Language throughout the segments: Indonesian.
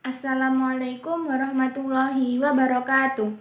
Assalamualaikum warahmatullahi wabarakatuh.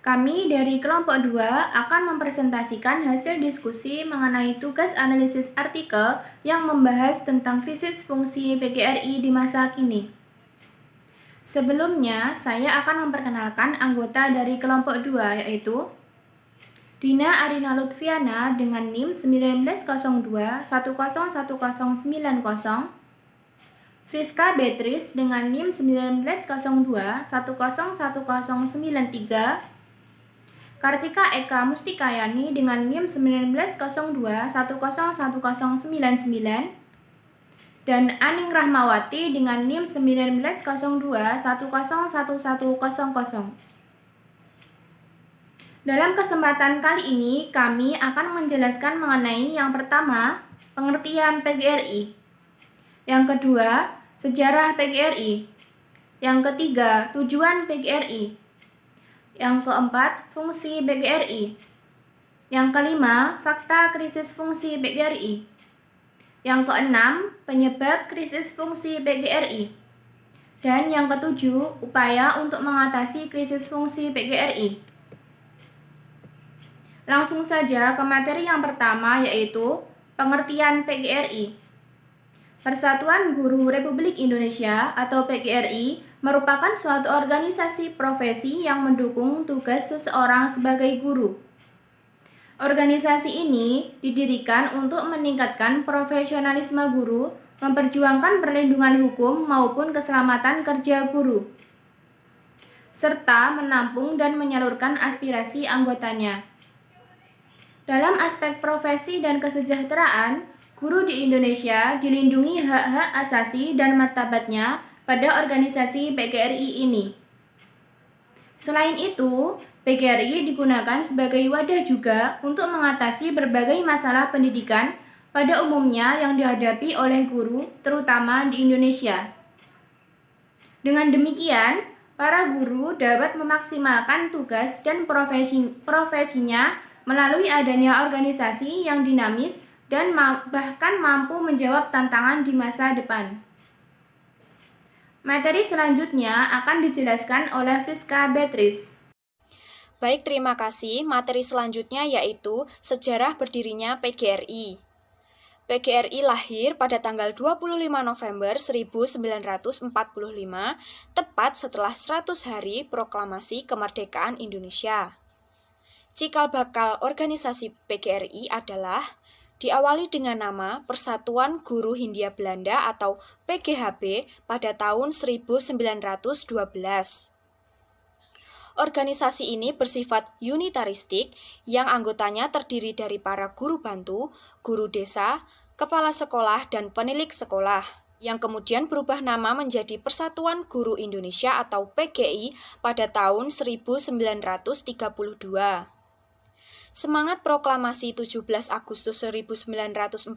Kami dari kelompok 2 akan mempresentasikan hasil diskusi mengenai tugas analisis artikel yang membahas tentang krisis fungsi PGRI di masa kini. Sebelumnya, saya akan memperkenalkan anggota dari kelompok 2 yaitu Dina Arina Lutfiana dengan NIM 1902 101090, Friska Beatrice dengan NIM 1902 101093, Kartika Eka Mustikayani dengan NIM 1902 101099, dan Aning Rahmawati dengan NIM 1902 101100. Dalam kesempatan kali ini, kami akan menjelaskan mengenai yang pertama, pengertian PGRI. Yang kedua, sejarah PGRI. Yang ketiga, tujuan PGRI. Yang keempat, fungsi PGRI. Yang kelima, fakta krisis fungsi PGRI. Yang keenam, penyebab krisis fungsi PGRI. Dan yang ketujuh, upaya untuk mengatasi krisis fungsi PGRI. Langsung saja ke materi yang pertama, yaitu pengertian PGRI. Persatuan Guru Republik Indonesia atau PGRI merupakan suatu organisasi profesi yang mendukung tugas seseorang sebagai guru. Organisasi ini didirikan untuk meningkatkan profesionalisme guru, memperjuangkan perlindungan hukum maupun keselamatan kerja guru, serta menampung dan menyalurkan aspirasi anggotanya. Dalam aspek profesi dan kesejahteraan, guru di Indonesia dilindungi hak-hak asasi dan martabatnya pada organisasi PGRI ini. Selain itu, PGRI digunakan sebagai wadah juga untuk mengatasi berbagai masalah pendidikan pada umumnya yang dihadapi oleh guru, terutama di Indonesia. Dengan demikian, para guru dapat memaksimalkan tugas dan profesinya melalui adanya organisasi yang dinamis dan bahkan mampu menjawab tantangan di masa depan. Materi selanjutnya akan dijelaskan oleh Friska Beatrice. Baik, terima kasih. Materi selanjutnya yaitu sejarah berdirinya PGRI. PGRI lahir pada tanggal 25 November 1945, tepat setelah 100 hari proklamasi kemerdekaan Indonesia. Cikal bakal organisasi PGRI adalah diawali dengan nama Persatuan Guru Hindia Belanda atau PGHB pada tahun 1912. Organisasi ini bersifat unitaristik yang anggotanya terdiri dari para guru bantu, guru desa, kepala sekolah, dan penilik sekolah, yang kemudian berubah nama menjadi Persatuan Guru Indonesia atau PGI pada tahun 1932. Semangat proklamasi 17 Agustus 1945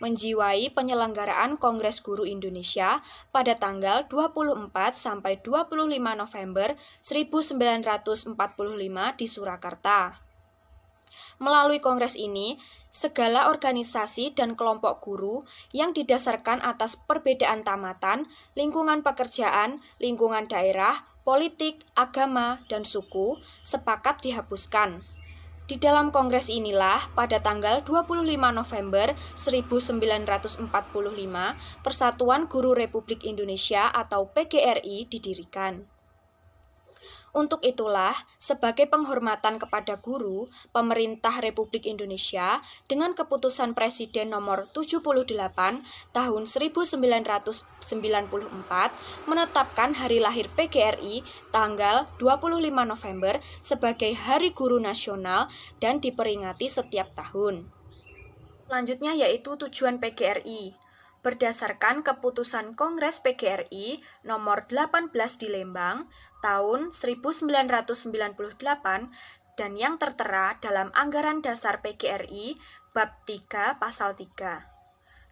menjiwai penyelenggaraan Kongres Guru Indonesia pada tanggal 24 sampai 25 November 1945 di Surakarta. Melalui kongres ini, segala organisasi dan kelompok guru yang didasarkan atas perbedaan tamatan, lingkungan pekerjaan, lingkungan daerah, politik, agama, dan suku sepakat dihapuskan. Di dalam kongres inilah pada tanggal 25 November 1945 Persatuan Guru Republik Indonesia atau PGRI didirikan. Untuk itulah, sebagai penghormatan kepada guru, pemerintah Republik Indonesia dengan keputusan Presiden nomor 78 tahun 1994 menetapkan hari lahir PGRI tanggal 25 November sebagai Hari Guru Nasional dan diperingati setiap tahun. Selanjutnya yaitu tujuan PGRI. Berdasarkan keputusan Kongres PGRI nomor 18 di Lembang tahun 1998 dan yang tertera dalam Anggaran Dasar PGRI bab 3 pasal 3.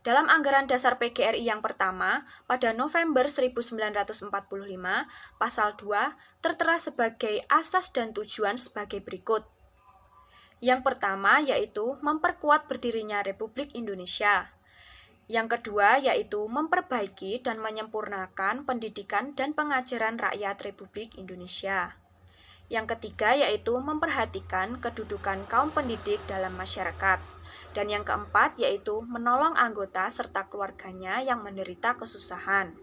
Dalam Anggaran Dasar PGRI yang pertama pada November 1945 pasal 2 tertera sebagai asas dan tujuan sebagai berikut. Yang pertama yaitu memperkuat berdirinya Republik Indonesia. Yang kedua yaitu memperbaiki dan menyempurnakan pendidikan dan pengajaran rakyat Republik Indonesia. Yang ketiga yaitu memperhatikan kedudukan kaum pendidik dalam masyarakat. Dan yang keempat yaitu menolong anggota serta keluarganya yang menderita kesusahan.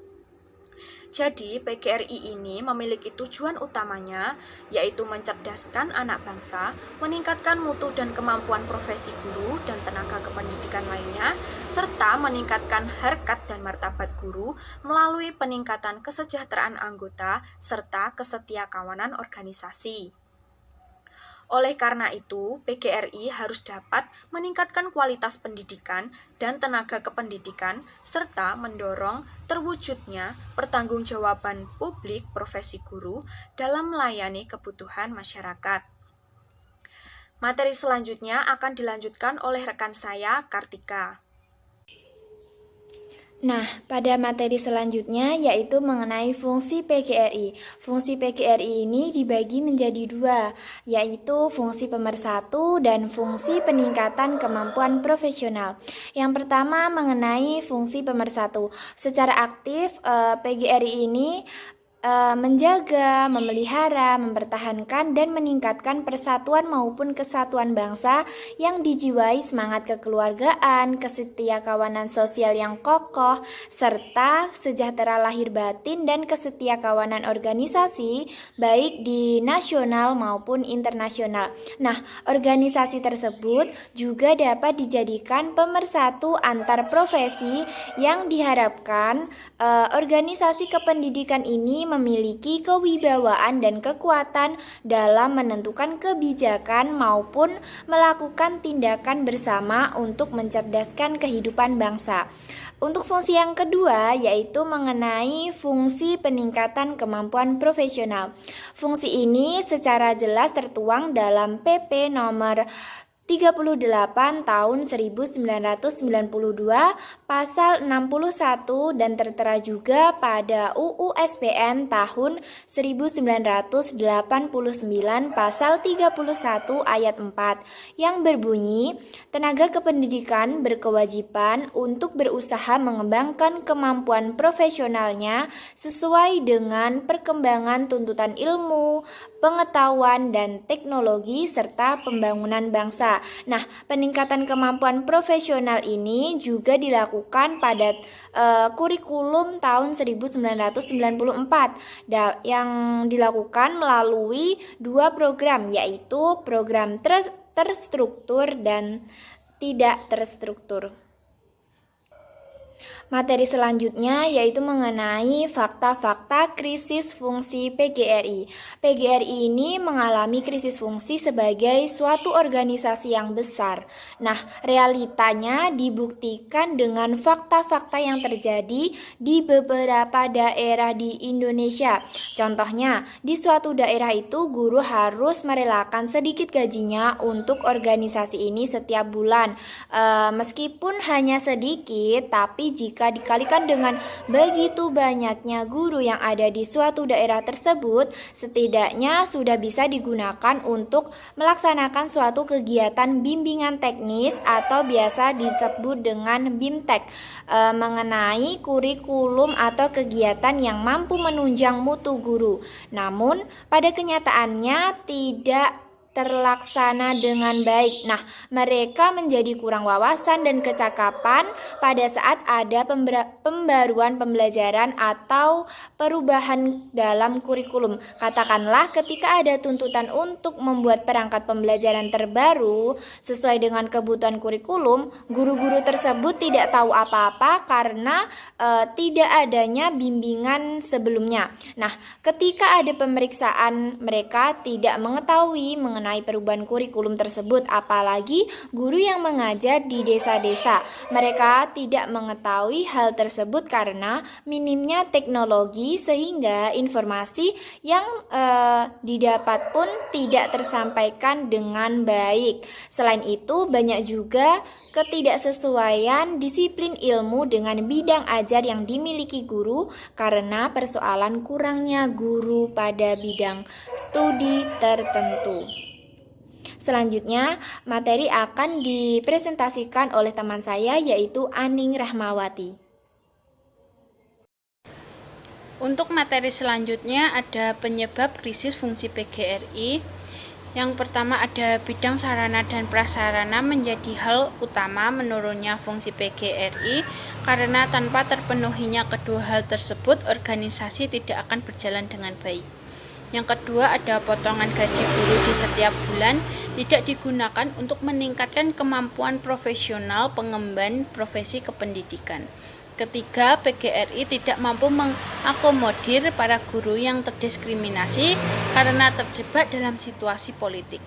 Jadi, PGRI ini memiliki tujuan utamanya, yaitu mencerdaskan anak bangsa, meningkatkan mutu dan kemampuan profesi guru dan tenaga kependidikan lainnya, serta meningkatkan harkat dan martabat guru melalui peningkatan kesejahteraan anggota serta kesetiakawanan organisasi. Oleh karena itu, PGRI harus dapat meningkatkan kualitas pendidikan dan tenaga kependidikan serta mendorong terwujudnya pertanggungjawaban publik profesi guru dalam melayani kebutuhan masyarakat. Materi selanjutnya akan dilanjutkan oleh rekan saya, Kartika. Nah, pada materi selanjutnya yaitu mengenai fungsi PGRI. Fungsi PGRI ini dibagi menjadi dua, yaitu fungsi pemersatu dan fungsi peningkatan kemampuan profesional. Yang pertama mengenai fungsi pemersatu. Secara aktif, PGRI ini menjaga, memelihara, mempertahankan, dan meningkatkan persatuan maupun kesatuan bangsa yang dijiwai semangat kekeluargaan, kesetiakawanan sosial yang kokoh, serta sejahtera lahir batin dan kesetiakawanan organisasi baik di nasional maupun internasional. Nah, organisasi tersebut juga dapat dijadikan pemersatu antar profesi yang diharapkan organisasi kependidikan ini memiliki kewibawaan dan kekuatan dalam menentukan kebijakan maupun melakukan tindakan bersama untuk mencerdaskan kehidupan bangsa. Untuk fungsi yang kedua yaitu mengenai fungsi peningkatan kemampuan profesional. Fungsi ini secara jelas tertuang dalam PP nomor 38 tahun 1992 pasal 61 dan tertera juga pada UU SPN tahun 1989 pasal 31 ayat 4 yang berbunyi tenaga kependidikan berkewajiban untuk berusaha mengembangkan kemampuan profesionalnya sesuai dengan perkembangan tuntutan ilmu, pengetahuan dan teknologi serta pembangunan bangsa. Nah, peningkatan kemampuan profesional ini juga dilakukan pada kurikulum tahun 1994 yang dilakukan melalui dua program, yaitu program terstruktur dan tidak terstruktur. Materi selanjutnya yaitu mengenai fakta-fakta krisis fungsi PGRI. PGRI ini mengalami krisis fungsi sebagai suatu organisasi yang besar. Nah, realitanya dibuktikan dengan fakta-fakta yang terjadi di beberapa daerah di Indonesia. Contohnya, di suatu daerah itu guru harus merelakan sedikit gajinya untuk organisasi ini setiap bulan. Meskipun hanya sedikit, tapi jika dikalikan dengan begitu banyaknya guru yang ada di suatu daerah tersebut, setidaknya sudah bisa digunakan untuk melaksanakan suatu kegiatan bimbingan teknis atau biasa disebut dengan BIMTEK mengenai kurikulum atau kegiatan yang mampu menunjang mutu guru. Namun, pada kenyataannya tidak terlaksana dengan baik. Nah, mereka menjadi kurang wawasan dan kecakapan pada saat ada pembaruan pembelajaran atau perubahan dalam kurikulum. Katakanlah ketika ada tuntutan untuk membuat perangkat pembelajaran terbaru sesuai dengan kebutuhan kurikulum, guru-guru tersebut tidak tahu apa-apa karena tidak adanya bimbingan sebelumnya. Nah, ketika ada pemeriksaan, mereka tidak mengetahui mengenai perubahan kurikulum tersebut, apalagi guru yang mengajar di desa-desa. Mereka tidak mengetahui hal tersebut karena minimnya teknologi sehingga informasi yang didapat pun tidak tersampaikan dengan baik. Selain itu, banyak juga ketidaksesuaian disiplin ilmu dengan bidang ajar yang dimiliki guru karena persoalan kurangnya guru pada bidang studi tertentu. Selanjutnya, materi akan dipresentasikan oleh teman saya yaitu Aning Rahmawati. Untuk materi selanjutnya ada penyebab krisis fungsi PGRI. Yang pertama ada bidang sarana dan prasarana menjadi hal utama menurunnya fungsi PGRI karena tanpa terpenuhinya kedua hal tersebut organisasi tidak akan berjalan dengan baik. Yang kedua ada potongan gaji guru di setiap bulan tidak digunakan untuk meningkatkan kemampuan profesional pengemban profesi kependidikan. Ketiga, PGRI tidak mampu mengakomodir para guru yang terdiskriminasi karena terjebak dalam situasi politik.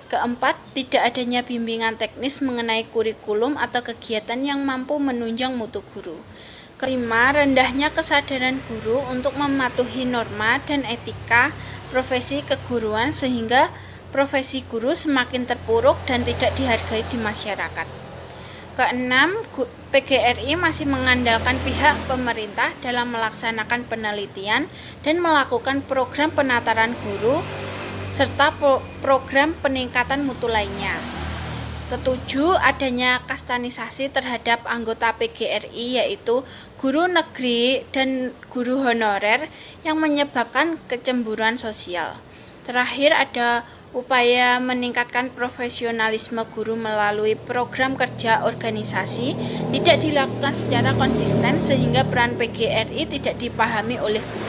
Keempat, tidak adanya bimbingan teknis mengenai kurikulum atau kegiatan yang mampu menunjang mutu guru. Kelima, rendahnya kesadaran guru untuk mematuhi norma dan etika profesi keguruan sehingga profesi guru semakin terpuruk dan tidak dihargai di masyarakat. Keenam, PGRI masih mengandalkan pihak pemerintah dalam melaksanakan penelitian dan melakukan program penataran guru serta program peningkatan mutu lainnya. Ketujuh, adanya kastanisasi terhadap anggota PGRI yaitu guru negeri dan guru honorer yang menyebabkan kecemburuan sosial. Terakhir ada upaya meningkatkan profesionalisme guru melalui program kerja organisasi tidak dilakukan secara konsisten sehingga peran PGRI tidak dipahami oleh guru.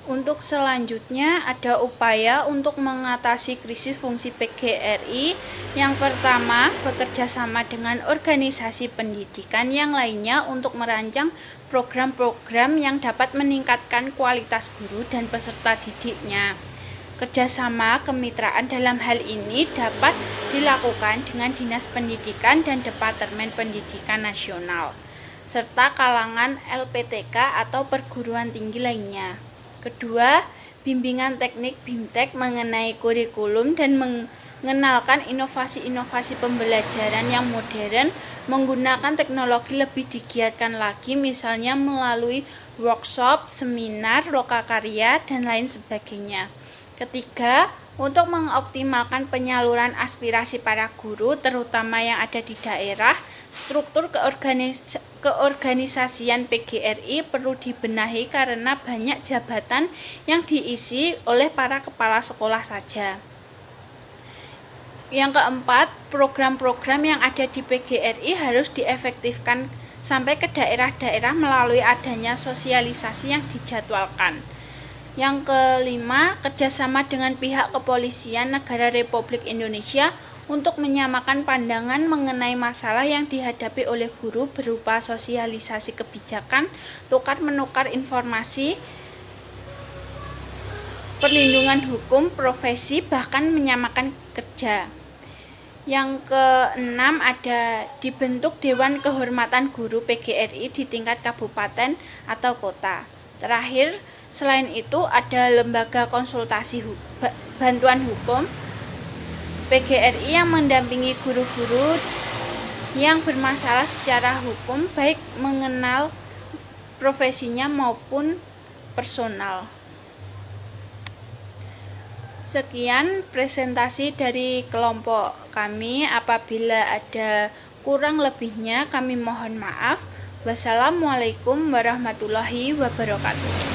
Untuk selanjutnya ada upaya untuk mengatasi krisis fungsi PGRI. Yang pertama, bekerja sama dengan organisasi pendidikan yang lainnya untuk merancang program-program yang dapat meningkatkan kualitas guru dan peserta didiknya. Kerjasama kemitraan dalam hal ini dapat dilakukan dengan Dinas Pendidikan dan Departemen Pendidikan Nasional, serta kalangan LPTK atau perguruan tinggi lainnya. Kedua, bimbingan teknik BIMTEK mengenai kurikulum dan mengenalkan inovasi-inovasi pembelajaran yang modern menggunakan teknologi lebih digiatkan lagi, misalnya melalui workshop, seminar, lokakarya, dan lain sebagainya. Ketiga, untuk mengoptimalkan penyaluran aspirasi para guru, terutama yang ada di daerah, struktur keorganisasian PGRI perlu dibenahi karena banyak jabatan yang diisi oleh para kepala sekolah saja. Yang keempat, program-program yang ada di PGRI harus diefektifkan sampai ke daerah-daerah melalui adanya sosialisasi yang dijadwalkan. Yang kelima, kerjasama dengan pihak kepolisian negara Republik Indonesia untuk menyamakan pandangan mengenai masalah yang dihadapi oleh guru berupa sosialisasi kebijakan, tukar-menukar informasi, perlindungan hukum, profesi, bahkan menyamakan kerja. Yang keenam ada dibentuk Dewan Kehormatan Guru PGRI di tingkat kabupaten atau kota. Terakhir, selain itu ada lembaga konsultasi bantuan hukum PGRI yang mendampingi guru-guru yang bermasalah secara hukum baik mengenal profesinya maupun personal. Sekian presentasi dari kelompok kami. Apabila ada kurang lebihnya kami mohon maaf. Wassalamualaikum warahmatullahi wabarakatuh.